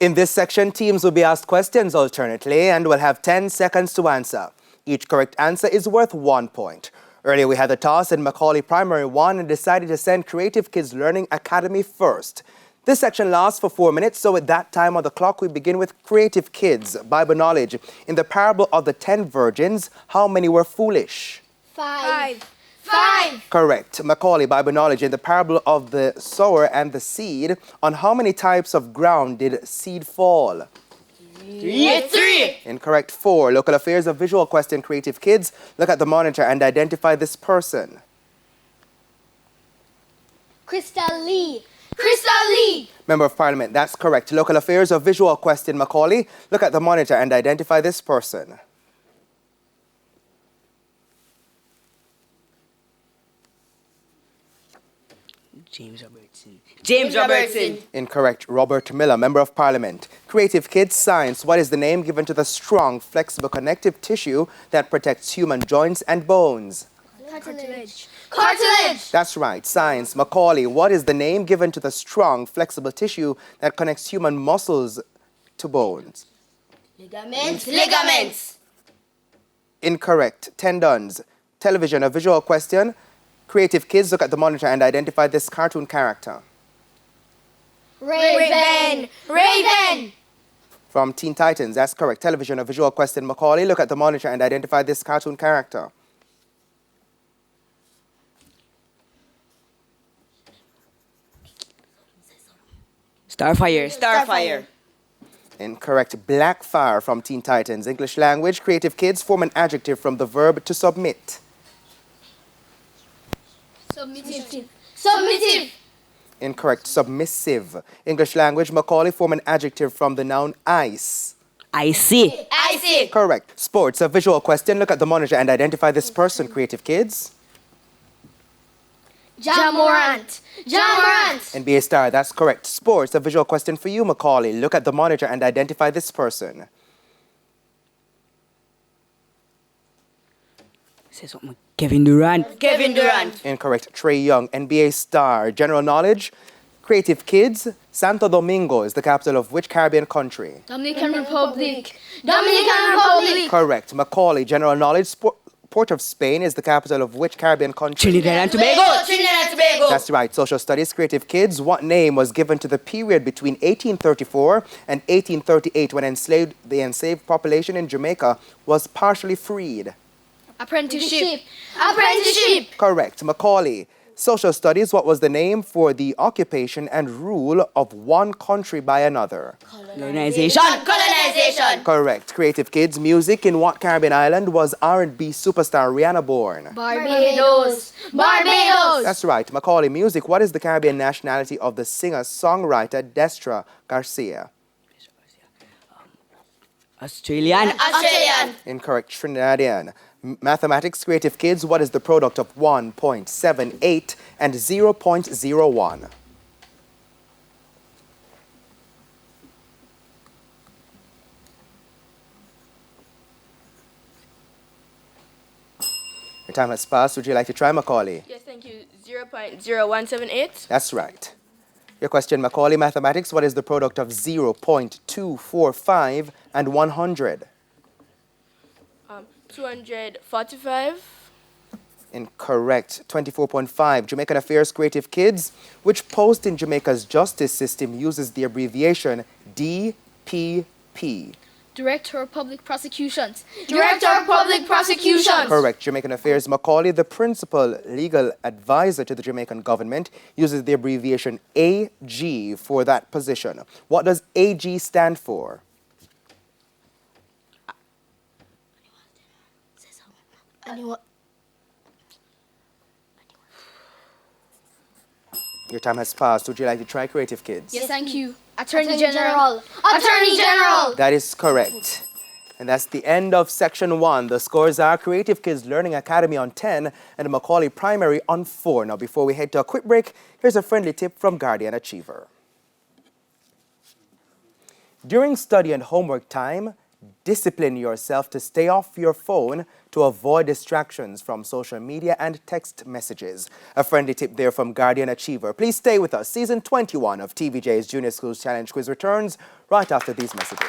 In this section, teams will be asked questions alternately and will have 10 seconds to answer. Each correct answer is worth 1 point. Earlier we had the toss and McAuley Primary won and decided to send Creative Kids Learning Academy first. This section lasts for 4 minutes, so at that time on the clock we begin with Creative Kids, Bible knowledge. In the parable of the 10 virgins, how many were foolish? Five. Correct. McAuley, Bible knowledge. In the parable of the sower and the seed, on how many types of ground did seed fall? Three. Incorrect. 4. Local affairs, a visual question. Creative Kids, look at the monitor and identify this person. Crystal Lee. Member of Parliament, that's correct. Local affairs, a visual question. McAuley, look at the monitor and identify this person. James Robertson. Incorrect. Robert Miller, Member of Parliament. Creative Kids Science, what is the name given to the strong, flexible, connective tissue that protects human joints and bones? Cartilage. That's right. Science. McAuley, what is the name given to the strong, flexible tissue that connects human muscles to bones? Ligaments. Incorrect. Tendons. Television, a visual question. Creative Kids, look at the monitor and identify this cartoon character. Raven. From Teen Titans, that's correct. Television, a visual question. McAuley, look at the monitor and identify this cartoon character. Starfire. Incorrect. Blackfire from Teen Titans. English language. Creative Kids, form an adjective from the verb to submit. Submissive. Incorrect. Submissive. English language. McAuley, form an adjective from the noun ice. Icy. Correct. Sports, a visual question. Look at the monitor and identify this person. Creative Kids. Jamorant. NBA star, that's correct. Sports, a visual question for you, McAuley. Look at the monitor and identify this person. Say something. Kevin Durant. Incorrect. Trey Young, NBA star. General knowledge. Creative Kids. Santo Domingo is the capital of which Caribbean country? Dominican Republic. Correct. McAuley, general knowledge. Port of Spain is the capital of which Caribbean country? Trinidad and Tobago. That's right. Social studies. Creative Kids. What name was given to the period between 1834 and 1838 when the enslaved population in Jamaica was partially freed? Apprenticeship. Correct. McAuley. Social studies. What was the name for the occupation and rule of one country by another? Colonization. Correct. Creative Kids. Music. In what Caribbean island was R&B superstar Rihanna born? Barbados. That's right. McAuley. Music. What is the Caribbean nationality of the singer-songwriter Destra Garcia? Australian. Incorrect. Trinidadian. Mathematics. Creative Kids. What is the product of 1.78 and 0.01? Your time has passed. Would you like to try, McAuley? Yes, thank you. 0.0178. That's right. Your question, McAuley. Mathematics. What is the product of 0.245 and 100? 245. Incorrect. 24.5. Jamaican Affairs. Creative Kids. Which post in Jamaica's justice system uses the abbreviation DPP? Director of Public Prosecutions. Correct. Jamaican Affairs. McAuley, the principal legal advisor to the Jamaican government, uses the abbreviation AG for that position. What does AG stand for? Your time has passed. Would you like to try, Creative Kids? Yes, thank you. Attorney General. That is correct. And that's the end of Section 1. The scores are Creative Kids Learning Academy on 10 and McAuley Primary on 4. Now, before we head to a quick break, here's a friendly tip from Guardian Achiever. During study and homework time, Discipline yourself to stay off your phone to avoid distractions from social media and text messages. A friendly tip there from Guardian Achiever. Please stay with us. Season 21 of TVJ's Junior Schools Challenge Quiz returns right after these messages.